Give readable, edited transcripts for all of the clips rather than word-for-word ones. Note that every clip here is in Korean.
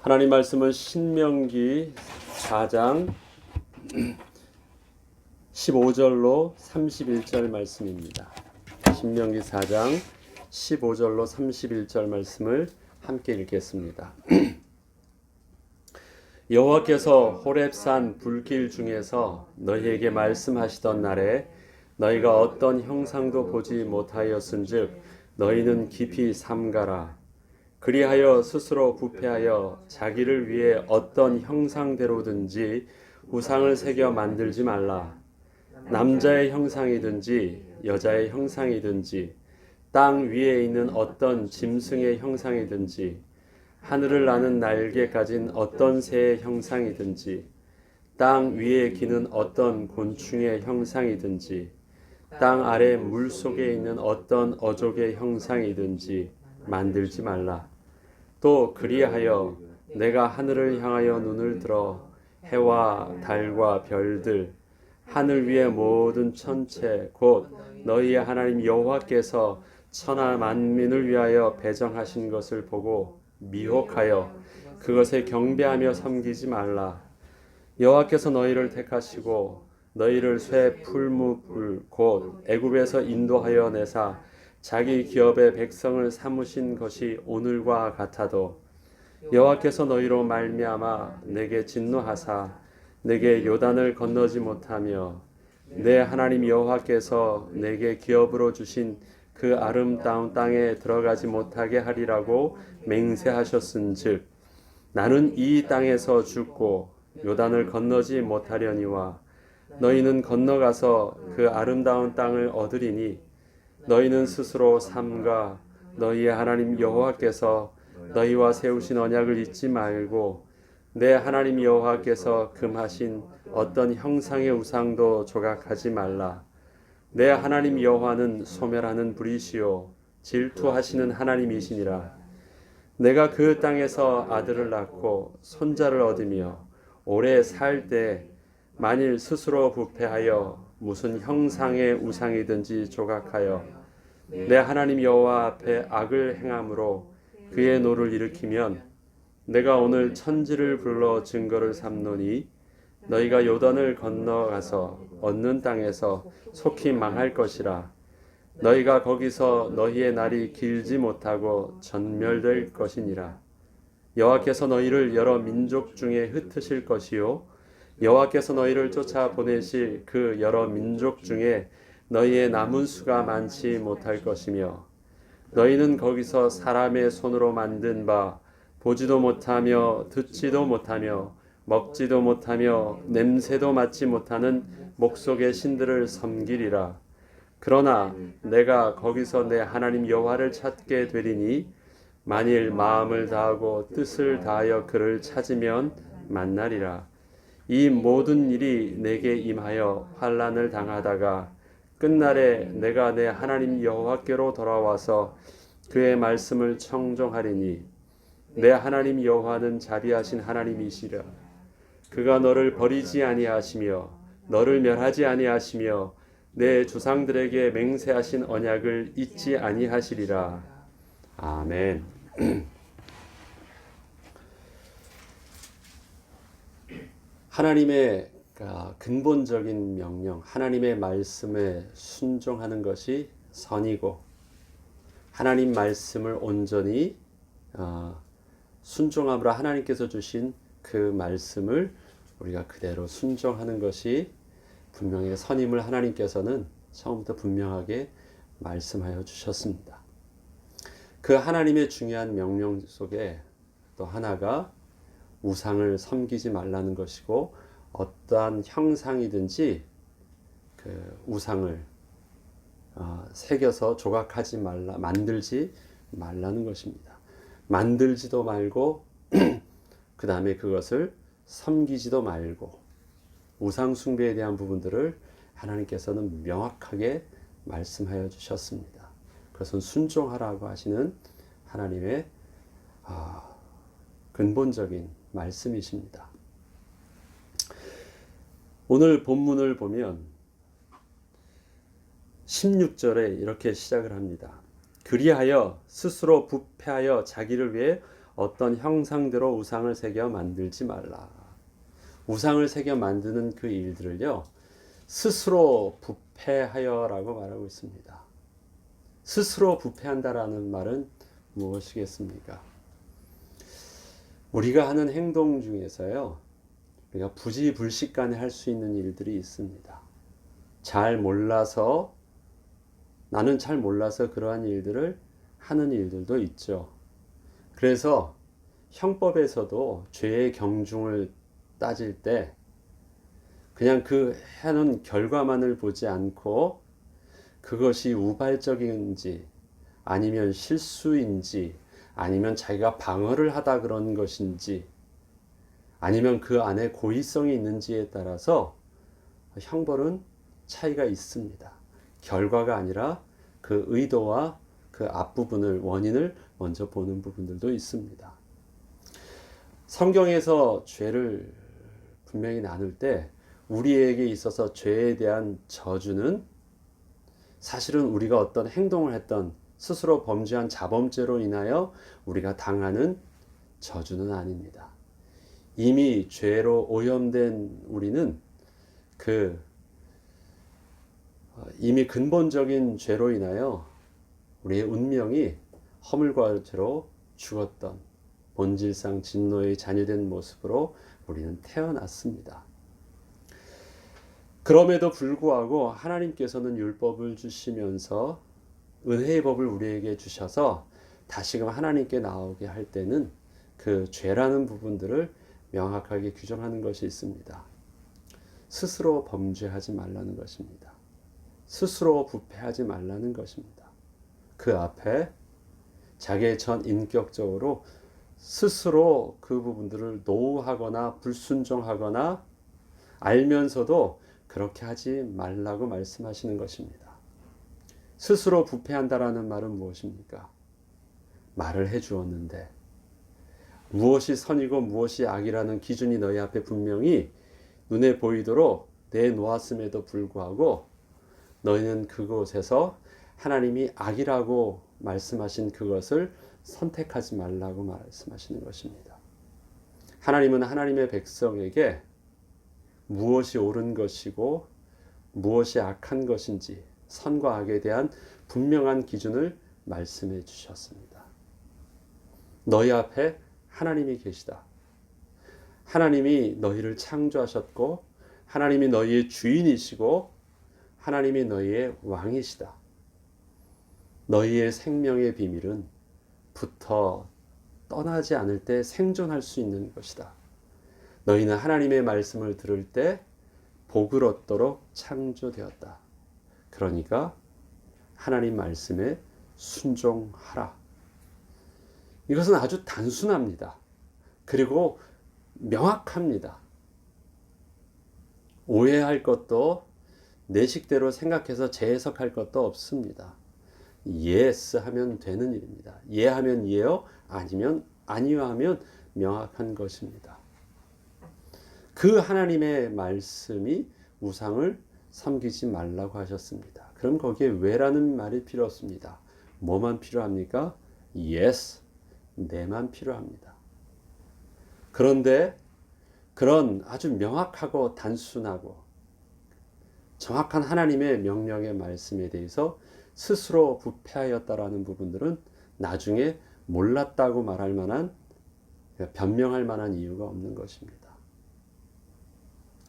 하나님 말씀은 신명기 4장 15절로 31절 말씀입니다. 신명기 4장 15절로 31절 말씀을 함께 읽겠습니다. 여호와께서 호렙산 불길 중에서 너희에게 말씀하시던 날에 너희가 어떤 형상도 보지 못하였은즉 너희는 깊이 삼가라. 그리하여 스스로 부패하여 자기를 위해 어떤 형상대로든지 우상을 새겨 만들지 말라. 남자의 형상이든지 여자의 형상이든지 땅 위에 있는 어떤 짐승의 형상이든지 하늘을 나는 날개 가진 어떤 새의 형상이든지 땅 위에 기는 어떤 곤충의 형상이든지 땅 아래 물 속에 있는 어떤 어족의 형상이든지 만들지 말라. 또 그리하여 내가 하늘을 향하여 눈을 들어 해와 달과 별들 하늘 위의 모든 천체 곧 너희의 하나님 여호와께서 천하 만민을 위하여 배정하신 것을 보고 미혹하여 그것에 경배하며 섬기지 말라. 여호와께서 너희를 택하시고 너희를 쇠 풀무불 곧 애굽에서 인도하여 내사 자기 기업의 백성을 삼으신 것이 오늘과 같아도 여호와께서 너희로 말미암아 내게 진노하사 내게 요단을 건너지 못하며 내 하나님 여호와께서 내게 기업으로 주신 그 아름다운 땅에 들어가지 못하게 하리라고 맹세하셨은즉 나는 이 땅에서 죽고 요단을 건너지 못하려니와 너희는 건너가서 그 아름다운 땅을 얻으리니 너희는 스스로 삼가 너희의 하나님 여호와께서 너희와 세우신 언약을 잊지 말고 내 하나님 여호와께서 금하신 어떤 형상의 우상도 조각하지 말라. 내 하나님 여호와는 소멸하는 불이시요 질투하시는 하나님이시니라. 내가 그 땅에서 아들을 낳고 손자를 얻으며 오래 살 때 만일 스스로 부패하여 무슨 형상의 우상이든지 조각하여 내 하나님 여호와 앞에 악을 행함으로 그의 노를 일으키면 내가 오늘 천지를 불러 증거를 삼노니 너희가 요단을 건너가서 얻는 땅에서 속히 망할 것이라. 너희가 거기서 너희의 날이 길지 못하고 전멸될 것이니라. 여호와께서 너희를 여러 민족 중에 흩으실 것이요 여호와께서 너희를 쫓아 보내실 그 여러 민족 중에 너희의 남은 수가 많지 못할 것이며 너희는 거기서 사람의 손으로 만든 바 보지도 못하며 듣지도 못하며 먹지도 못하며 냄새도 맡지 못하는 목속의 신들을 섬기리라. 그러나 내가 거기서 내 하나님 여호와를 찾게 되리니 만일 마음을 다하고 뜻을 다하여 그를 찾으면 만나리라. 이 모든 일이 내게 임하여 환난을 당하다가 끝날에 내가 내 하나님 여호와께로 돌아와서 그의 말씀을 청종하리니 내 하나님 여호와는 자비하신 하나님이시라. 그가 너를 버리지 아니하시며 너를 멸하지 아니하시며 내 조상들에게 맹세하신 언약을 잊지 아니하시리라. 아멘. 하나님의 근본적인 명령, 하나님의 말씀에 순종하는 것이 선이고 하나님 말씀을 온전히 순종함으로 하나님께서 주신 그 말씀을 우리가 그대로 순종하는 것이 분명히 선임을 하나님께서는 처음부터 분명하게 말씀하여 주셨습니다. 그 하나님의 중요한 명령 속에 또 하나가 우상을 섬기지 말라는 것이고 어떠한 형상이든지 그 우상을 새겨서 조각하지 말라, 만들지 말라는 것입니다. 만들지도 말고 그 다음에 그것을 섬기지도 말고 우상 숭배에 대한 부분들을 하나님께서는 명확하게 말씀하여 주셨습니다. 그것은 순종하라고 하시는 하나님의 근본적인 말씀이십니다. 오늘 본문을 보면 16절에 이렇게 시작을 합니다. 그리하여 스스로 부패하여 자기를 위해 어떤 형상대로 우상을 새겨 만들지 말라. 우상을 새겨 만드는 그 일들을요, 스스로 부패하여라고 말하고 있습니다. 스스로 부패한다라는 말은 무엇이겠습니까? 우리가 하는 행동 중에서요, 우리가 부지불식간에 할 수 있는 일들이 있습니다. 나는 잘 몰라서 그러한 일들을 하는 일들도 있죠. 그래서 형법에서도 죄의 경중을 따질 때 그냥 그 하는 결과만을 보지 않고 그것이 우발적인지 아니면 실수인지 아니면 자기가 방어를 하다 그런 것인지 아니면 그 안에 고의성이 있는지에 따라서 형벌은 차이가 있습니다. 결과가 아니라 그 의도와 그 앞부분을, 원인을 먼저 보는 부분들도 있습니다. 성경에서 죄를 분명히 나눌 때 우리에게 있어서 죄에 대한 저주는 사실은 우리가 어떤 행동을 했던 스스로 범죄한 자범죄로 인하여 우리가 당하는 저주는 아닙니다. 이미 죄로 오염된 우리는 이미 근본적인 죄로 인하여 우리의 운명이 허물과 죄로 죽었던 본질상 진노의 자녀된 모습으로 우리는 태어났습니다. 그럼에도 불구하고 하나님께서는 율법을 주시면서 은혜의 법을 우리에게 주셔서 다시금 하나님께 나오게 할 때는 그 죄라는 부분들을 명확하게 규정하는 것이 있습니다. 스스로 범죄하지 말라는 것입니다. 스스로 부패하지 말라는 것입니다. 그 앞에 자기의 전 인격적으로 스스로 그 부분들을 노하거나 불순종하거나 알면서도 그렇게 하지 말라고 말씀하시는 것입니다. 스스로 부패한다라는 말은 무엇입니까? 말을 해주었는데 무엇이 선이고 무엇이 악이라는 기준이 너희 앞에 분명히 눈에 보이도록 내놓았음에도 불구하고 너희는 그곳에서 하나님이 악이라고 말씀하신 그것을 선택하지 말라고 말씀하시는 것입니다. 하나님은 하나님의 백성에게 무엇이 옳은 것이고 무엇이 악한 것인지 선과 악에 대한 분명한 기준을 말씀해 주셨습니다. 너희 앞에 하나님이 계시다. 하나님이 너희를 창조하셨고 하나님이 너희의 주인이시고 하나님이 너희의 왕이시다. 너희의 생명의 비밀은 부터 떠나지 않을 때 생존할 수 있는 것이다. 너희는 하나님의 말씀을 들을 때 복을 얻도록 창조되었다. 그러니까 하나님 말씀에 순종하라. 이것은 아주 단순합니다. 그리고 명확합니다. 오해할 것도 내 식대로 생각해서 재해석할 것도 없습니다. yes 하면 되는 일입니다. 예 하면 예요, 아니면 아니요 하면 명확한 것입니다. 그 하나님의 말씀이 우상을 섬기지 말라고 하셨습니다. 그럼 거기에 왜라는 말이 필요 없습니다. 뭐만 필요합니까? yes, 내만 필요합니다. 그런데 그런 아주 명확하고 단순하고 정확한 하나님의 명령의 말씀에 대해서 스스로 부패하였다라는 부분들은 나중에 몰랐다고 말할 만한, 변명할 만한 이유가 없는 것입니다.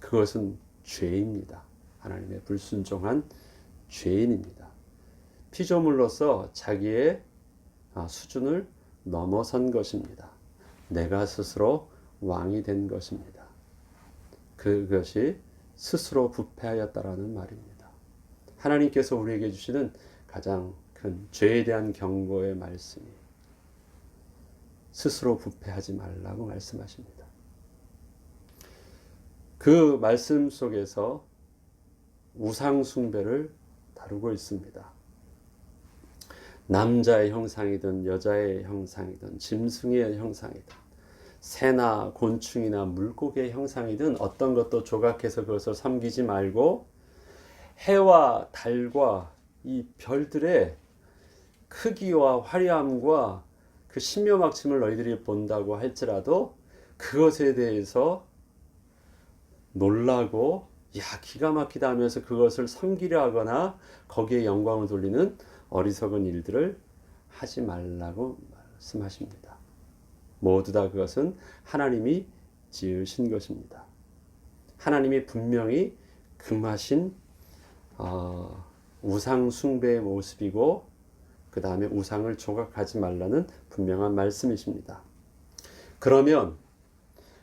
그것은 죄입니다. 하나님의 불순종한 죄인입니다. 피조물로서 자기의 수준을 넘어선 것입니다. 내가 스스로 왕이 된 것입니다. 그것이 스스로 부패하였다라는 말입니다. 하나님께서 우리에게 주시는 가장 큰 죄에 대한 경고의 말씀이 스스로 부패하지 말라고 말씀하십니다. 그 말씀 속에서 우상 숭배를 다루고 있습니다. 남자의 형상이든 여자의 형상이든 짐승의 형상이든 새나 곤충이나 물고기의 형상이든 어떤 것도 조각해서 그것을 섬기지 말고 해와 달과 이 별들의 크기와 화려함과 그 신묘막침을 너희들이 본다고 할지라도 그것에 대해서 놀라고 야 기가 막히다 하면서 그것을 섬기려 하거나 거기에 영광을 돌리는 어리석은 일들을 하지 말라고 말씀하십니다. 모두 다 그것은 하나님이 지으신 것입니다. 하나님이 분명히 금하신 우상 숭배의 모습이고 그 다음에 우상을 조각하지 말라는 분명한 말씀이십니다. 그러면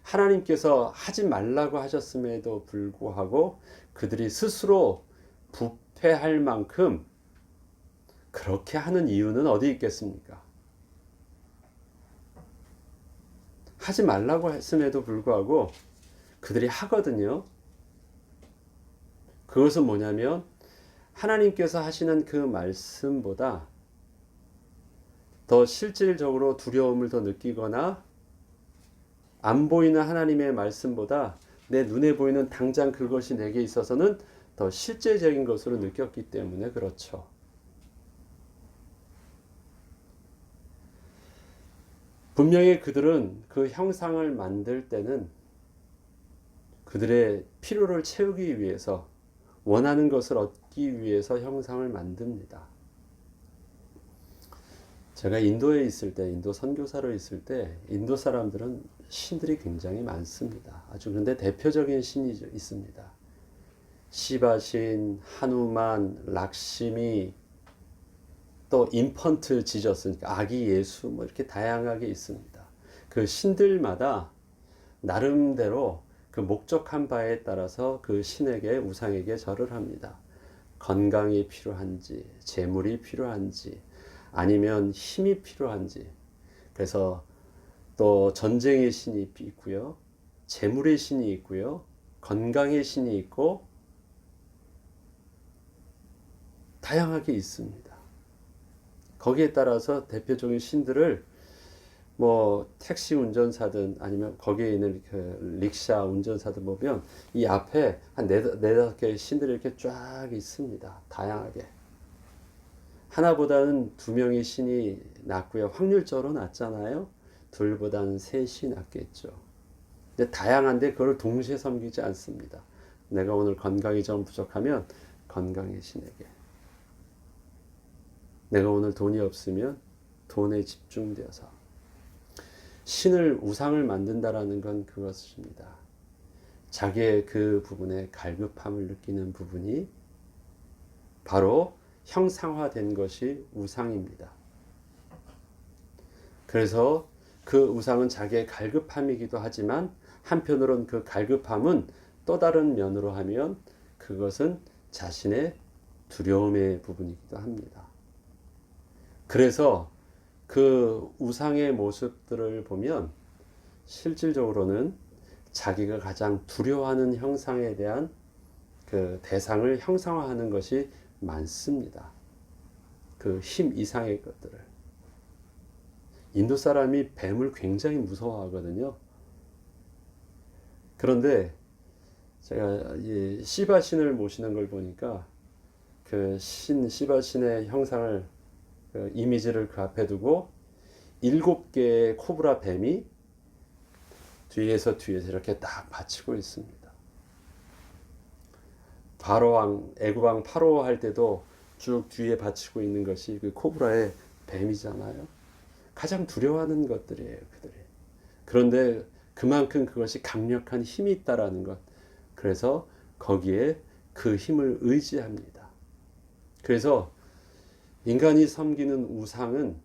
하나님께서 하지 말라고 하셨음에도 불구하고 그들이 스스로 부패할 만큼 그렇게 하는 이유는 어디 있겠습니까? 하지 말라고 했음에도 불구하고 그들이 하거든요. 그것은 뭐냐면 하나님께서 하시는 그 말씀보다 더 실질적으로 두려움을 더 느끼거나 안 보이는 하나님의 말씀보다 내 눈에 보이는 당장 그것이 내게 있어서는 더 실제적인 것으로 느꼈기 때문에 그렇죠. 분명히 그들은 그 형상을 만들 때는 그들의 필요를 채우기 위해서 원하는 것을 얻기 위해서 형상을 만듭니다. 제가 인도에 있을 때, 인도 선교사로 있을 때 인도 사람들은 신들이 굉장히 많습니다. 아주 그런데 대표적인 신이 있습니다. 시바신, 하누만, 락시미, 또 인펀트 지저스, 그러니까 아기 예수 뭐 이렇게 다양하게 있습니다. 그 신들마다 나름대로 그 목적한 바에 따라서 그 신에게 우상에게 절을 합니다. 건강이 필요한지, 재물이 필요한지, 아니면 힘이 필요한지. 그래서 또 전쟁의 신이 있고요, 재물의 신이 있고요, 건강의 신이 있고 다양하게 있습니다. 거기에 따라서 대표적인 신들을 뭐 택시 운전사든 아니면 거기에 있는 그 릭샤 운전사들 보면 이 앞에 한 네다섯 개의 신들이 이렇게 쫙 있습니다. 다양하게. 하나보다는 두 명의 신이 낫고요. 확률적으로 낫잖아요. 둘보다는 셋이 낫겠죠. 근데 다양한데 그걸 동시에 섬기지 않습니다. 내가 오늘 건강이 좀 부족하면 건강의 신에게. 내가 오늘 돈이 없으면 돈에 집중되어서. 신을 우상을 만든다라는 건 그것입니다. 자기의 그 부분에 갈급함을 느끼는 부분이 바로 형상화된 것이 우상입니다. 그래서 그 우상은 자기의 갈급함이기도 하지만 한편으로는 그 갈급함은 또 다른 면으로 하면 그것은 자신의 두려움의 부분이기도 합니다. 그래서 그 우상의 모습들을 보면 실질적으로는 자기가 가장 두려워하는 형상에 대한 그 대상을 형상화하는 것이 많습니다. 그 힘 이상의 것들을. 인도 사람이 뱀을 굉장히 무서워하거든요. 그런데 제가 이 시바 신을 모시는 걸 보니까 그 시바 신의 형상을 그 이미지를 그 앞에 두고 7개의 코브라 뱀이 뒤에서 이렇게 딱 받치고 있습니다. 바로왕, 애굽왕 파로 할 때도 쭉 뒤에 받치고 있는 것이 그 코브라의 뱀이잖아요. 가장 두려워하는 것들이에요, 그들이. 그런데 그만큼 그것이 강력한 힘이 있다라는 것. 그래서 거기에 그 힘을 의지합니다. 그래서 인간이 섬기는 우상은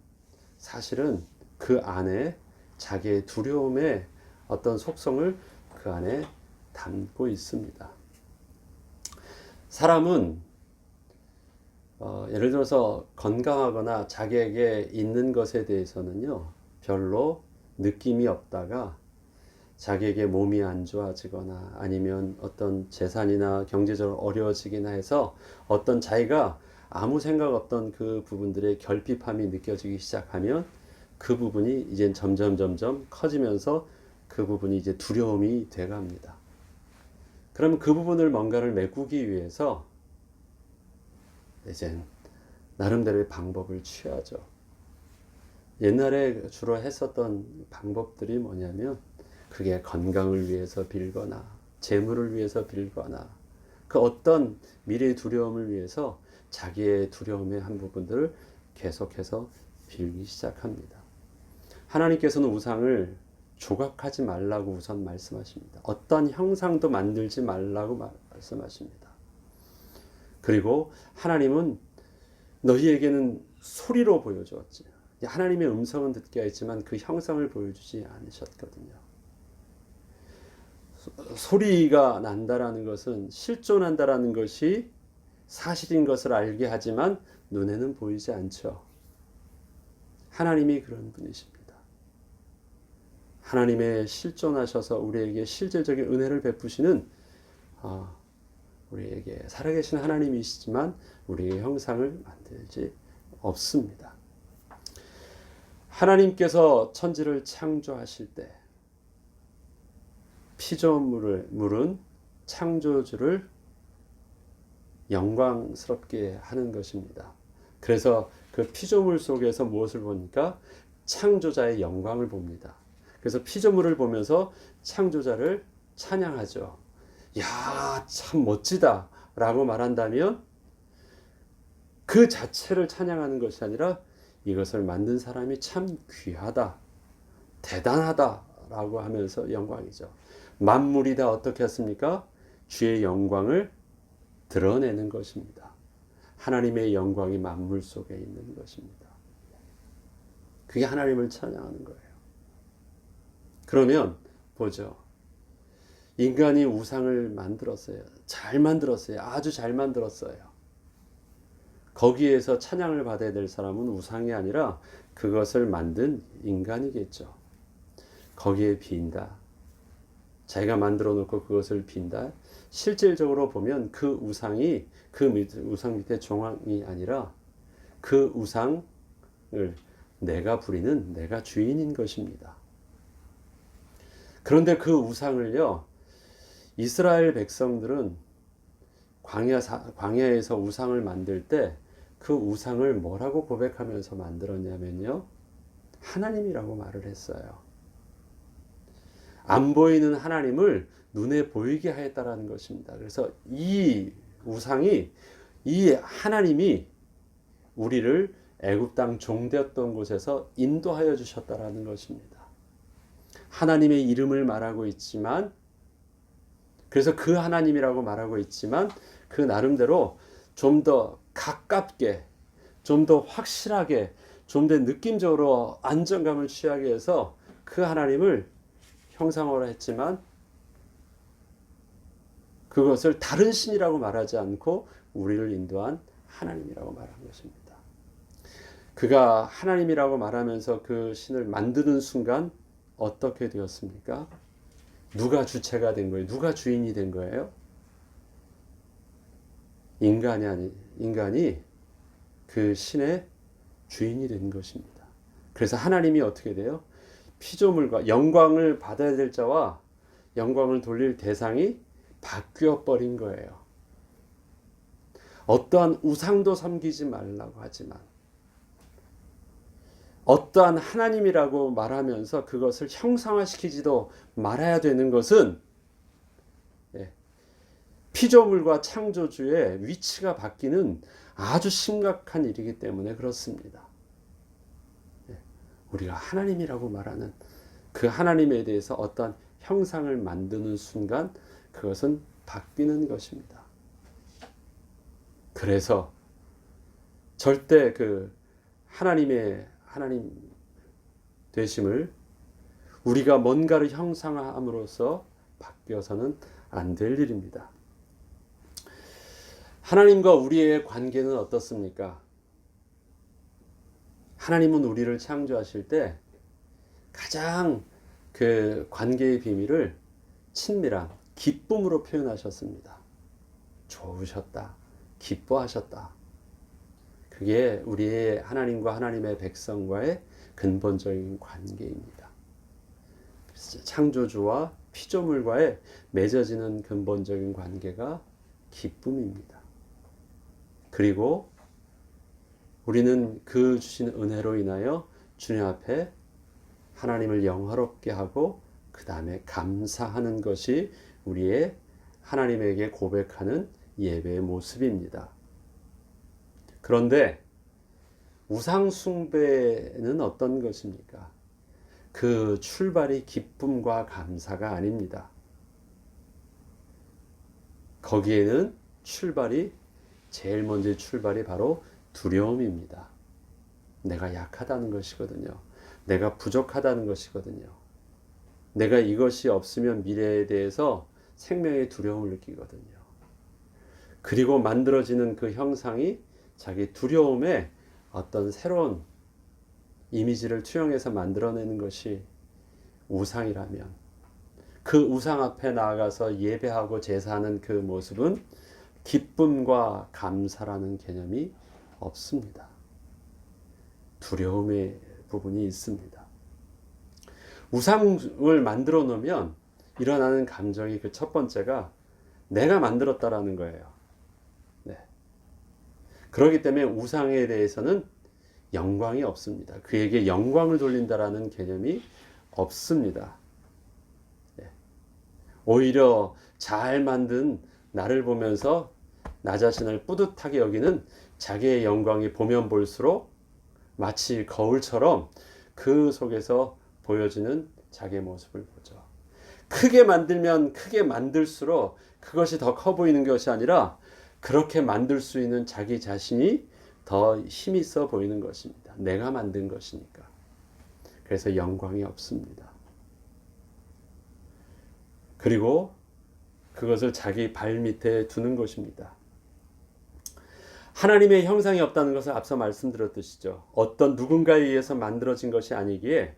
사실은 그 안에 자기의 두려움의 어떤 속성을 그 안에 담고 있습니다. 사람은 예를 들어서 건강하거나 자기에게 있는 것에 대해서는요 별로 느낌이 없다가 자기에게 몸이 안 좋아지거나 아니면 어떤 재산이나 경제적으로 어려워지기나 해서 어떤 자기가 아무 생각 없던 그 부분들의 결핍함이 느껴지기 시작하면 그 부분이 이제 점점 커지면서 그 부분이 이제 두려움이 돼갑니다. 그러면 그 부분을 뭔가를 메꾸기 위해서 이제 나름대로의 방법을 취하죠. 옛날에 주로 했었던 방법들이 뭐냐면 그게 건강을 위해서 빌거나 재물을 위해서 빌거나 그 어떤 미래의 두려움을 위해서 자기의 두려움의 한 부분들을 계속해서 빌기 시작합니다. 하나님께서는 우상을 조각하지 말라고 우선 말씀하십니다. 어떤 형상도 만들지 말라고 말씀하십니다. 그리고 하나님은 너희에게는 소리로 보여주었지. 하나님의 음성은 듣게 했지만 그 형상을 보여주지 않으셨거든요. 소리가 난다라는 것은 실존한다라는 것이 사실인 것을 알게 하지만 눈에는 보이지 않죠. 하나님이 그런 분이십니다. 하나님의 실존하셔서 우리에게 실질적인 은혜를 베푸시는 우리에게 살아계신 하나님이시지만 우리의 형상을 만들지 없습니다. 하나님께서 천지를 창조하실 때 피조물은 창조주를 영광스럽게 하는 것입니다. 그래서 그 피조물 속에서 무엇을 보니까 창조자의 영광을 봅니다. 그래서 피조물을 보면서 창조자를 찬양하죠. 야, 참 멋지다 라고 말한다면 그 자체를 찬양하는 것이 아니라 이것을 만든 사람이 참 귀하다, 대단하다 라고 하면서 영광이죠. 만물이 다 어떻게 했습니까? 주의 영광을 드러내는 것입니다. 하나님의 영광이 만물 속에 있는 것입니다. 그게 하나님을 찬양하는 거예요. 그러면 보죠. 인간이 우상을 만들었어요. 잘 만들었어요. 아주 잘 만들었어요. 거기에서 찬양을 받아야 될 사람은 우상이 아니라 그것을 만든 인간이겠죠. 거기에 빈다. 자기가 만들어 놓고 그것을 빈다. 실질적으로 보면 그 우상이 그 우상 밑에 종황이 아니라 그 우상을 내가 부리는 내가 주인인 것입니다. 그런데 그 우상을요, 이스라엘 백성들은 광야에서 우상을 만들 때 그 우상을 뭐라고 고백하면서 만들었냐면요, 하나님이라고 말을 했어요. 안 보이는 하나님을 눈에 보이게 하였다라는 것입니다. 그래서 이 우상이, 이 하나님이 우리를 애굽 땅 종되었던 곳에서 인도하여 주셨다라는 것입니다. 하나님의 이름을 말하고 있지만, 그래서 그 하나님이라고 말하고 있지만 그 나름대로 좀 더 가깝게, 좀 더 확실하게, 좀 더 느낌적으로 안정감을 취하게 해서 그 하나님을 형상화로 했지만 그것을 다른 신이라고 말하지 않고 우리를 인도한 하나님이라고 말한 것입니다. 그가 하나님이라고 말하면서 그 신을 만드는 순간 어떻게 되었습니까? 누가 주체가 된 거예요? 누가 주인이 된 거예요? 인간이 그 신의 주인이 된 것입니다. 그래서 하나님이 어떻게 돼요? 피조물과 영광을 받아야 될 자와 영광을 돌릴 대상이 바뀌어 버린 거예요. 어떠한 우상도 섬기지 말라고 하지만 어떠한 하나님이라고 말하면서 그것을 형상화시키지도 말아야 되는 것은 피조물과 창조주의 위치가 바뀌는 아주 심각한 일이기 때문에 그렇습니다. 우리가 하나님이라고 말하는 그 하나님에 대해서 어떤 형상을 만드는 순간 그것은 바뀌는 것입니다. 그래서 절대 그 하나님 되심을 우리가 뭔가를 형상화함으로써 바뀌어서는 안 될 일입니다. 하나님과 우리의 관계는 어떻습니까? 하나님은 우리를 창조하실 때 가장 그 관계의 비밀을 친밀한 기쁨으로 표현하셨습니다. 좋으셨다, 기뻐하셨다. 그게 우리의 하나님과 하나님의 백성과의 근본적인 관계입니다. 창조주와 피조물과의 맺어지는 근본적인 관계가 기쁨입니다. 그리고 우리는 그 주신 은혜로 인하여 주님 앞에 하나님을 영화롭게 하고 그 다음에 감사하는 것이 우리의 하나님에게 고백하는 예배의 모습입니다. 그런데 우상 숭배는 어떤 것입니까? 그 출발이 기쁨과 감사가 아닙니다. 거기에는 제일 먼저 출발이 바로 두려움입니다. 내가 약하다는 것이거든요. 내가 부족하다는 것이거든요. 내가 이것이 없으면 미래에 대해서 생명의 두려움을 느끼거든요. 그리고 만들어지는 그 형상이 자기 두려움에 어떤 새로운 이미지를 투영해서 만들어내는 것이 우상이라면, 그 우상 앞에 나아가서 예배하고 제사하는 그 모습은 기쁨과 감사라는 개념이 없습니다. 두려움의 부분이 있습니다. 우상을 만들어 놓으면 일어나는 감정이 그 첫 번째가 내가 만들었다라는 거예요. 네. 그렇기 때문에 우상에 대해서는 영광이 없습니다. 그에게 영광을 돌린다라는 개념이 없습니다. 네. 오히려 잘 만든 나를 보면서 나 자신을 뿌듯하게 여기는 자기의 영광이 보면 볼수록 마치 거울처럼 그 속에서 보여지는 자기의 모습을 보죠. 크게 만들면 크게 만들수록 그것이 더 커 보이는 것이 아니라 그렇게 만들 수 있는 자기 자신이 더 힘이 있어 보이는 것입니다. 내가 만든 것이니까. 그래서 영광이 없습니다. 그리고 그것을 자기 발 밑에 두는 것입니다. 하나님의 형상이 없다는 것을 앞서 말씀드렸듯이죠. 어떤 누군가에 의해서 만들어진 것이 아니기에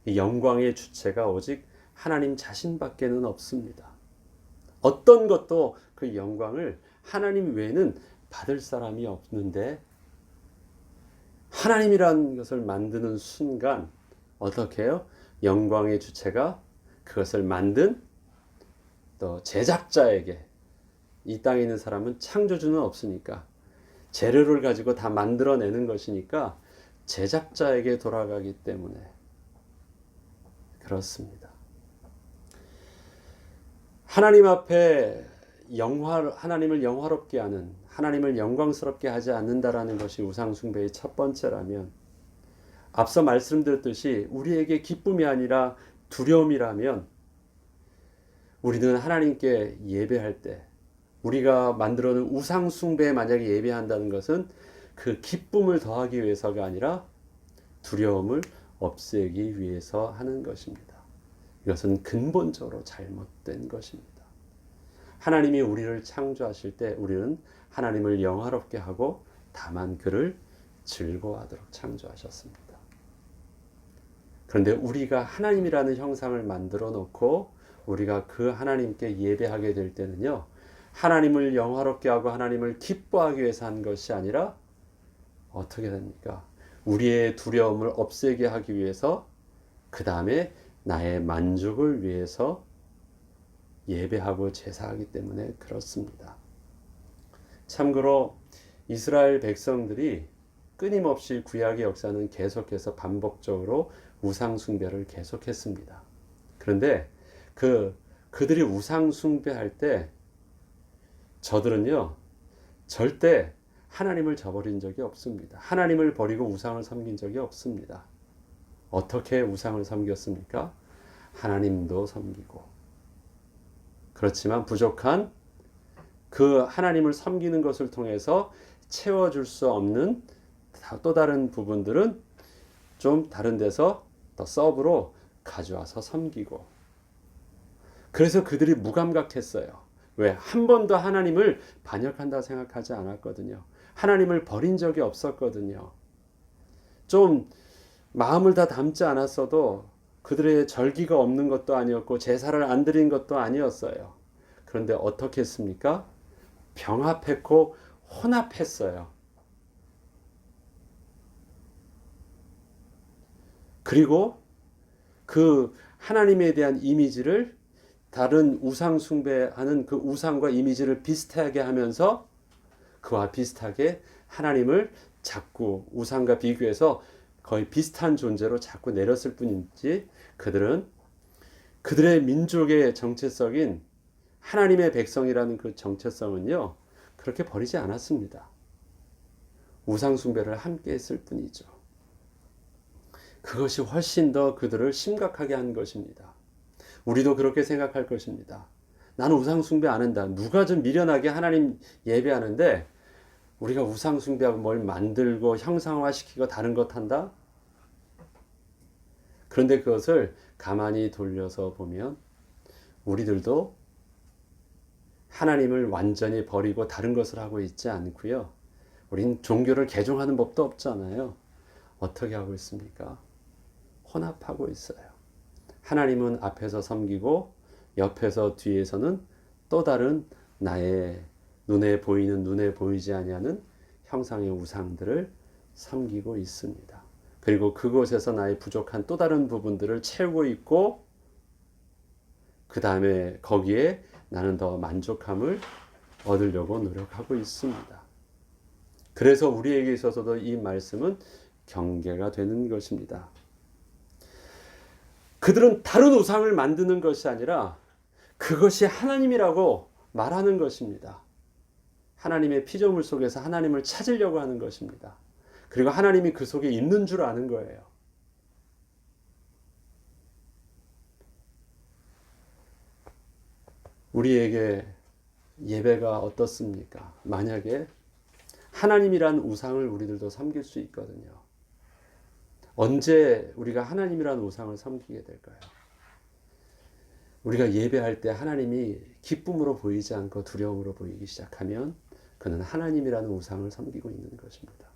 이 영광의 주체가 오직 하나님 자신밖에는 없습니다. 어떤 것도 그 영광을 하나님 외에는 받을 사람이 없는데 하나님이라는 것을 만드는 순간 어떻게 해요? 영광의 주체가 그것을 만든 또 제작자에게, 이 땅에 있는 사람은 창조주는 없으니까 재료를 가지고 다 만들어내는 것이니까 제작자에게 돌아가기 때문에 그렇습니다. 하나님 앞에 하나님을 영화롭게 하는, 하나님을 영광스럽게 하지 않는다라는 것이 우상숭배의 첫 번째라면, 앞서 말씀드렸듯이 우리에게 기쁨이 아니라 두려움이라면 우리는 하나님께 예배할 때 우리가 만들어 놓은 우상숭배에 만약에 예배한다는 것은 그 기쁨을 더하기 위해서가 아니라 두려움을 없애기 위해서 하는 것입니다. 이것은 근본적으로 잘못된 것입니다. 하나님이 우리를 창조하실 때 우리는 하나님을 영화롭게 하고 다만 그를 즐거워하도록 창조하셨습니다. 그런데 우리가 하나님이라는 형상을 만들어 놓고 우리가 그 하나님께 예배하게 될 때는요, 하나님을 영화롭게 하고 하나님을 기뻐하기 위해서 한 것이 아니라 어떻게 됩니까? 우리의 두려움을 없애게 하기 위해서, 그 다음에 나의 만족을 위해서 예배하고 제사하기 때문에 그렇습니다. 참고로 이스라엘 백성들이 끊임없이 구약의 역사는 계속해서 반복적으로 우상 숭배를 계속했습니다. 그런데 그들이 우상 숭배할 때 저들은요 절대 하나님을 저버린 적이 없습니다. 하나님을 버리고 우상을 섬긴 적이 없습니다. 어떻게 우상을 섬겼습니까? 하나님도 섬기고, 그렇지만 부족한 그 하나님을 섬기는 것을 통해서 채워줄 수 없는 또 다른 부분들은 좀 다른 데서 더 서브로 가져와서 섬기고, 그래서 그들이 무감각했어요. 왜? 한 번도 하나님을 반역한다 생각하지 않았거든요. 하나님을 버린 적이 없었거든요. 좀 마음을 다 담지 않았어도 그들의 절기가 없는 것도 아니었고 제사를 안 드린 것도 아니었어요. 그런데 어떻게 했습니까? 병합했고 혼합했어요. 그리고 그 하나님에 대한 이미지를 다른 우상 숭배하는 그 우상과 이미지를 비슷하게 하면서 그와 비슷하게 하나님을 자꾸 우상과 비교해서 거의 비슷한 존재로 자꾸 내렸을 뿐이지 그들은 그들의 민족의 정체성인 하나님의 백성이라는 그 정체성은요 그렇게 버리지 않았습니다. 우상 숭배를 함께 했을 뿐이죠. 그것이 훨씬 더 그들을 심각하게 한 것입니다. 우리도 그렇게 생각할 것입니다. 나는 우상 숭배 안 한다. 누가 좀 미련하게 하나님 예배하는데 우리가 우상 숭배하고 뭘 만들고 형상화시키고 다른 것 한다? 그런데 그것을 가만히 돌려서 보면 우리들도 하나님을 완전히 버리고 다른 것을 하고 있지 않고요. 우린 종교를 개종하는 법도 없잖아요. 어떻게 하고 있습니까? 혼합하고 있어요. 하나님은 앞에서 섬기고 옆에서 뒤에서는 또 다른 나의 눈에 보이는 눈에 보이지 아니하는 형상의 우상들을 섬기고 있습니다. 그리고 그곳에서 나의 부족한 또 다른 부분들을 채우고 있고 그 다음에 거기에 나는 더 만족함을 얻으려고 노력하고 있습니다. 그래서 우리에게 있어서도 이 말씀은 경계가 되는 것입니다. 그들은 다른 우상을 만드는 것이 아니라 그것이 하나님이라고 말하는 것입니다. 하나님의 피조물 속에서 하나님을 찾으려고 하는 것입니다. 그리고 하나님이 그 속에 있는 줄 아는 거예요. 우리에게 예배가 어떻습니까? 만약에 하나님이란 우상을 우리들도 섬길 수 있거든요. 언제 우리가 하나님이란 우상을 섬기게 될까요? 우리가 예배할 때 하나님이 기쁨으로 보이지 않고 두려움으로 보이기 시작하면 그는 하나님이라는 우상을 섬기고 있는 것입니다.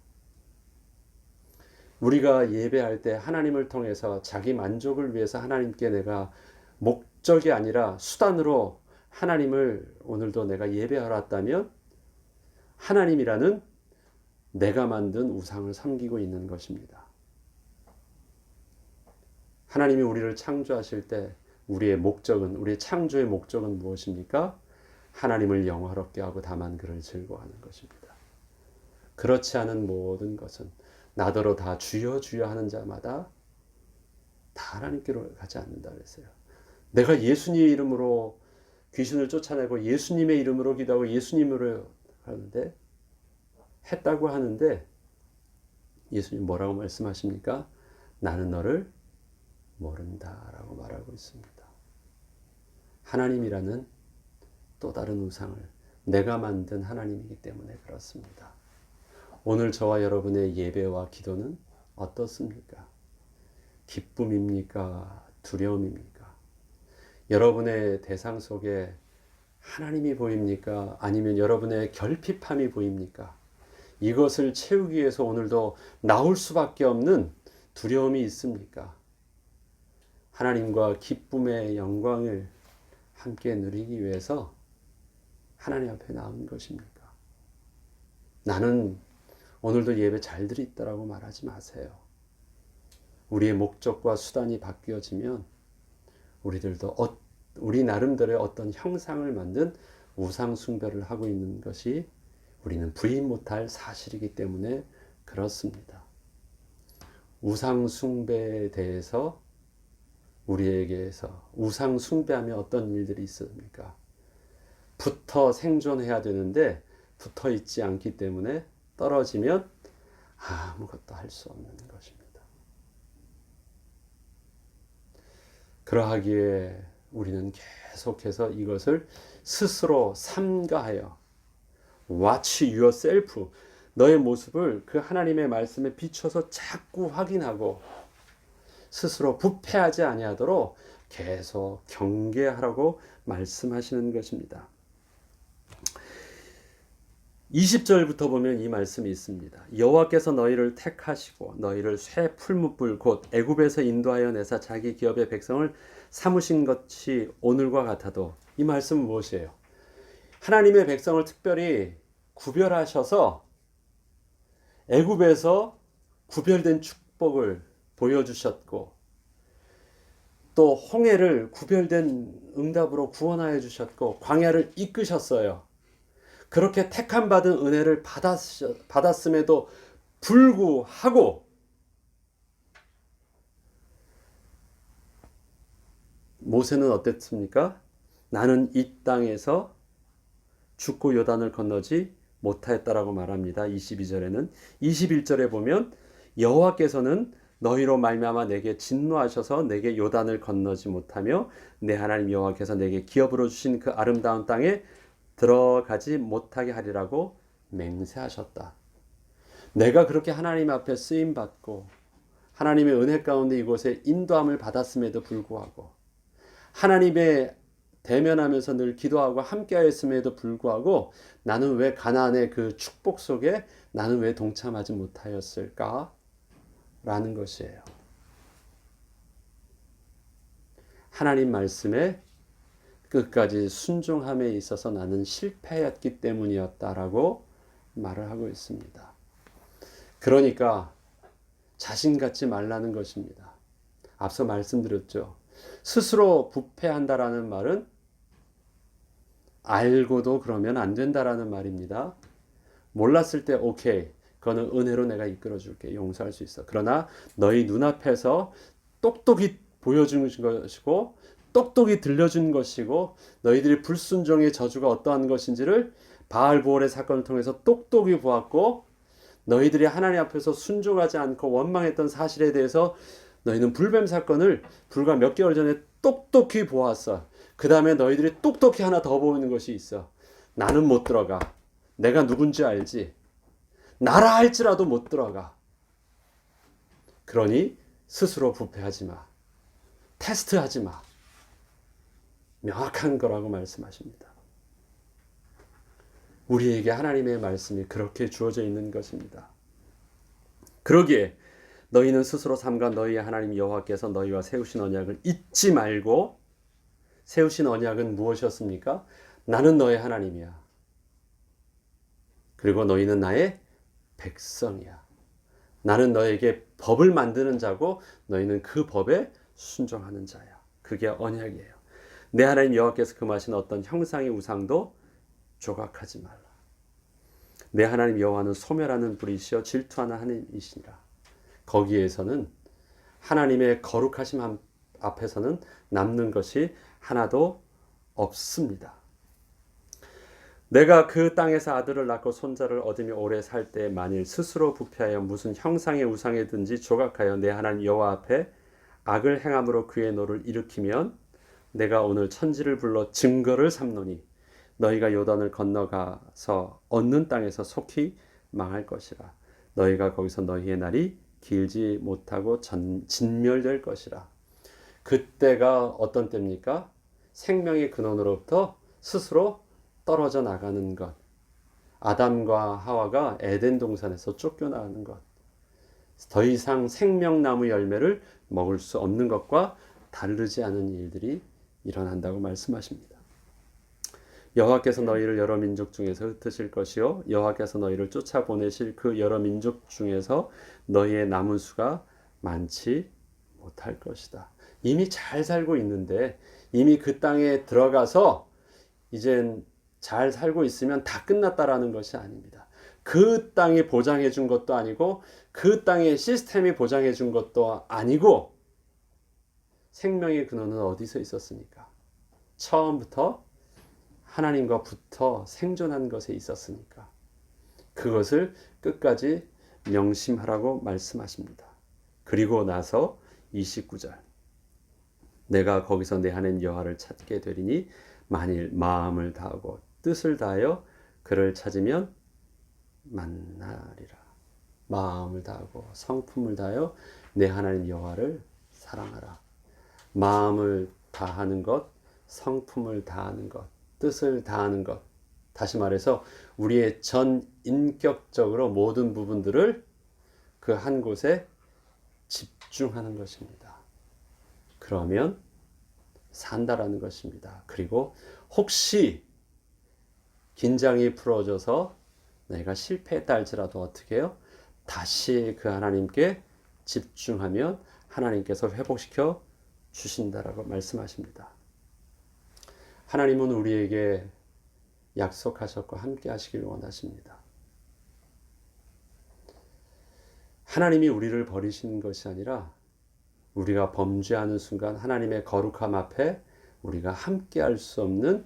우리가 예배할 때 하나님을 통해서 자기 만족을 위해서 하나님께 내가 목적이 아니라 수단으로 하나님을 오늘도 내가 예배하러 왔다면 하나님이라는 내가 만든 우상을 섬기고 있는 것입니다. 하나님이 우리를 창조하실 때 우리의 목적은, 우리의 창조의 목적은 무엇입니까? 하나님을 영화롭게 하고 다만 그를 즐거워하는 것입니다. 그렇지 않은 모든 것은 나더러 다 주여 주여 하는 자마다 다 하나님께로 가지 않는다 그랬어요. 내가 예수님의 이름으로 귀신을 쫓아내고 예수님의 이름으로 기도하고 예수님으로 하는데 했다고 하는데 예수님 뭐라고 말씀하십니까? 나는 너를 모른다라고 말하고 있습니다. 하나님이라는 또 다른 우상을 내가 만든 하나님이기 때문에 그렇습니다. 오늘 저와 여러분의 예배와 기도는 어떻습니까? 기쁨입니까? 두려움입니까? 여러분의 대상 속에 하나님이 보입니까? 아니면 여러분의 결핍함이 보입니까? 이것을 채우기 위해서 오늘도 나올 수밖에 없는 두려움이 있습니까? 하나님과 기쁨의 영광을 함께 누리기 위해서 하나님 앞에 나온 것입니까? 나는 오늘도 예배 잘 드렸다라고 말하지 마세요. 우리의 목적과 수단이 바뀌어지면 우리들도 우리 나름대로의 어떤 형상을 만든 우상 숭배를 하고 있는 것이 우리는 부인 못할 사실이기 때문에 그렇습니다. 우상 숭배에 대해서 우리에게서 우상 숭배하며 어떤 일들이 있습니까? 붙어 생존해야 되는데 붙어 있지 않기 때문에 떨어지면 아무것도 할 수 없는 것입니다. 그러하기에 우리는 계속해서 이것을 스스로 삼가하여 watch yourself, 너의 모습을 그 하나님의 말씀에 비춰서 자꾸 확인하고 스스로 부패하지 아니하도록 계속 경계하라고 말씀하시는 것입니다. 20절부터 보면 이 말씀이 있습니다. 여호와께서 너희를 택하시고 너희를 쇠 풀무불 곧 애굽에서 인도하여 내사 자기 기업의 백성을 삼으신 것이 오늘과 같아도, 이 말씀은 무엇이에요? 하나님의 백성을 특별히 구별하셔서 애굽에서 구별된 축복을 보여주셨고 또 홍해를 구별된 응답으로 구원하여 주셨고 광야를 이끄셨어요. 그렇게 택함 받은 은혜를 받았음에도 불구하고 모세는 어땠습니까? 나는 이 땅에서 죽고 요단을 건너지 못하였다라고 말합니다. 22절에는 21절에 보면 여호와께서는 너희로 말미암아 내게 진노하셔서 내게 요단을 건너지 못하며 내 하나님 여호와께서 내게 기업으로 주신 그 아름다운 땅에 들어가지 못하게 하리라고 맹세하셨다. 내가 그렇게 하나님 앞에 쓰임 받고 하나님의 은혜 가운데 이곳에 인도함을 받았음에도 불구하고 하나님의 대면하면서 늘 기도하고 함께하였음에도 불구하고 나는 왜 가나안의 그 축복 속에 나는 왜 동참하지 못하였을까? 라는 것이에요. 하나님 말씀에 끝까지 순종함에 있어서 나는 실패했기 때문이었다라고 말을 하고 있습니다. 그러니까 자신 갖지 말라는 것입니다. 앞서 말씀드렸죠. 스스로 부패한다라는 말은 알고도 그러면 안 된다라는 말입니다. 몰랐을 때 오케이, 그거는 은혜로 내가 이끌어줄게, 용서할 수 있어. 그러나 너희 눈앞에서 똑똑히 보여준 것이고 똑똑히 들려준 것이고 너희들이 불순종의 저주가 어떠한 것인지를 바알보올의 사건을 통해서 똑똑히 보았고 너희들이 하나님 앞에서 순종하지 않고 원망했던 사실에 대해서 너희는 불뱀 사건을 불과 몇 개월 전에 똑똑히 보았어. 그 다음에 너희들이 똑똑히 하나 더 보이는 것이 있어. 나는 못 들어가. 내가 누군지 알지. 나라 할지라도 못 들어가. 그러니 스스로 부패하지 마. 테스트하지 마. 명확한 거라고 말씀하십니다. 우리에게 하나님의 말씀이 그렇게 주어져 있는 것입니다. 그러기에 너희는 스스로 삼가 너희의 하나님 여호와께서 너희와 세우신 언약을 잊지 말고, 세우신 언약은 무엇이었습니까? 나는 너의 하나님이야. 그리고 너희는 나의 백성이야. 나는 너에게 법을 만드는 자고 너희는 그 법에 순종하는 자야. 그게 언약이에요. 내 하나님 여호와께서 금하신 어떤 형상의 우상도 조각하지 말라. 내 하나님 여호와는 소멸하는 불이시여 질투하는 하나님이시니라. 거기에서는 하나님의 거룩하심 앞에서는 남는 것이 하나도 없습니다. 내가 그 땅에서 아들을 낳고 손자를 얻으며 오래 살 때 만일 스스로 부패하여 무슨 형상의 우상에든지 조각하여 내 하나님 여호와 앞에 악을 행함으로 그의 노를 일으키면 내가 오늘 천지를 불러 증거를 삼노니 너희가 요단을 건너가서 얻는 땅에서 속히 망할 것이라. 너희가 거기서 너희의 날이 길지 못하고 진멸될 것이라. 그때가 어떤 때입니까? 생명의 근원으로부터 스스로 떨어져 나가는 것. 아담과 하와가 에덴 동산에서 쫓겨나가는 것. 더 이상 생명나무 열매를 먹을 수 없는 것과 다르지 않은 일들이 일어난다고 말씀하십니다. 여호와께서 너희를 여러 민족 중에서 흩으실 것이요 여호와께서 너희를 쫓아보내실 그 여러 민족 중에서 너희의 남은 수가 많지 못할 것이다. 이미 잘 살고 있는데 이미 그 땅에 들어가서 이젠 잘 살고 있으면 다 끝났다라는 것이 아닙니다. 그 땅이 보장해 준 것도 아니고 그 땅의 시스템이 보장해 준 것도 아니고 생명의 근원은 어디서 있었습니까? 처음부터 하나님과 붙어 생존한 것에 있었으니까 그것을 끝까지 명심하라고 말씀하십니다. 그리고 나서 29절 내가 거기서 내 하나님 여호와를 찾게 되리니 만일 마음을 다하고 뜻을 다하여 그를 찾으면 만나리라. 마음을 다하고 성품을 다하여 내 하나님 여호와를 사랑하라. 마음을 다하는 것, 성품을 다하는 것, 뜻을 다하는 것. 다시 말해서 우리의 전 인격적으로 모든 부분들을 그 한 곳에 집중하는 것입니다. 그러면 산다라는 것입니다. 그리고 혹시 긴장이 풀어져서 내가 실패했다 할지라도 어떻게 해요? 다시 그 하나님께 집중하면 하나님께서 회복시켜 주신다라고 말씀하십니다. 하나님은 우리에게 약속하셨고 함께 하시길 원하십니다. 하나님이 우리를 버리시는 것이 아니라 우리가 범죄하는 순간 하나님의 거룩함 앞에 우리가 함께 할 수 없는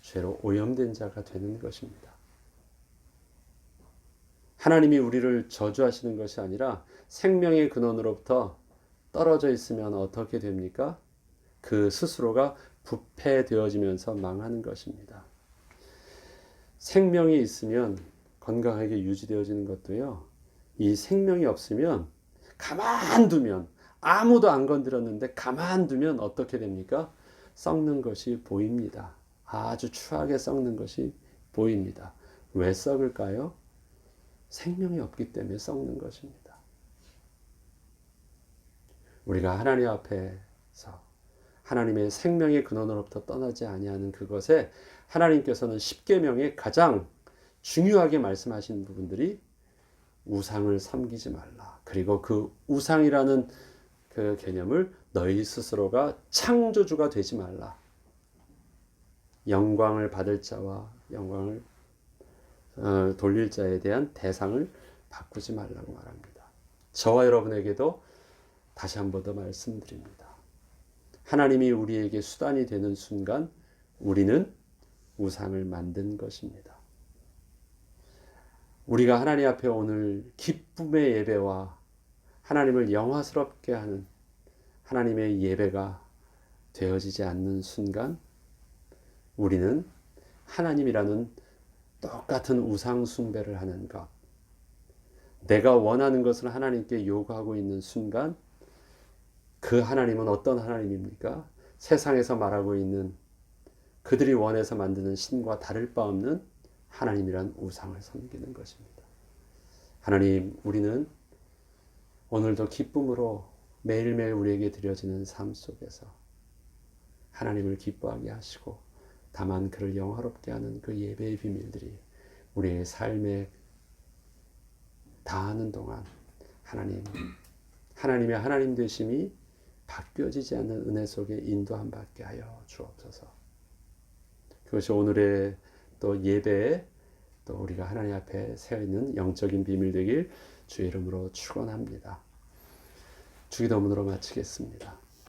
죄로 오염된 자가 되는 것입니다. 하나님이 우리를 저주하시는 것이 아니라 생명의 근원으로부터 떨어져 있으면 어떻게 됩니까? 그 스스로가 부패되어지면서 망하는 것입니다. 생명이 있으면 건강하게 유지되어지는 것도요. 이 생명이 없으면 가만두면 아무도 안 건드렸는데 가만두면 어떻게 됩니까? 썩는 것이 보입니다. 아주 추하게 썩는 것이 보입니다. 왜 썩을까요? 생명이 없기 때문에 썩는 것입니다. 우리가 하나님 앞에서 하나님의 생명의 근원으로부터 떠나지 아니하는 그것에 하나님께서는 십계명에 가장 중요하게 말씀하신 부분들이 우상을 섬기지 말라. 그리고 그 우상이라는 그 개념을 너희 스스로가 창조주가 되지 말라. 영광을 받을 자와 영광을 돌릴 자에 대한 대상을 바꾸지 말라고 말합니다. 저와 여러분에게도 다시 한 번 더 말씀드립니다. 하나님이 우리에게 수단이 되는 순간 우리는 우상을 만든 것입니다. 우리가 하나님 앞에 오늘 기쁨의 예배와 하나님을 영화스럽게 하는 하나님의 예배가 되어지지 않는 순간 우리는 하나님이라는 똑같은 우상 숭배를 하는 것, 내가 원하는 것을 하나님께 요구하고 있는 순간 그 하나님은 어떤 하나님입니까? 세상에서 말하고 있는 그들이 원해서 만드는 신과 다를 바 없는 하나님이란 우상을 섬기는 것입니다. 하나님, 우리는 오늘도 기쁨으로 매일매일 우리에게 드려지는 삶 속에서 하나님을 기뻐하게 하시고 다만 그를 영화롭게 하는 그 예배의 비밀들이 우리의 삶에 다하는 동안 하나님의 하나님 되심이 바뀌어지지 않는 은혜 속에 인도함 받게 하여 주옵소서. 그것이 오늘의 또 예배에 또 우리가 하나님 앞에 세워 있는 영적인 비밀 되길 주의 이름으로 축원합니다. 주기도문으로 마치겠습니다.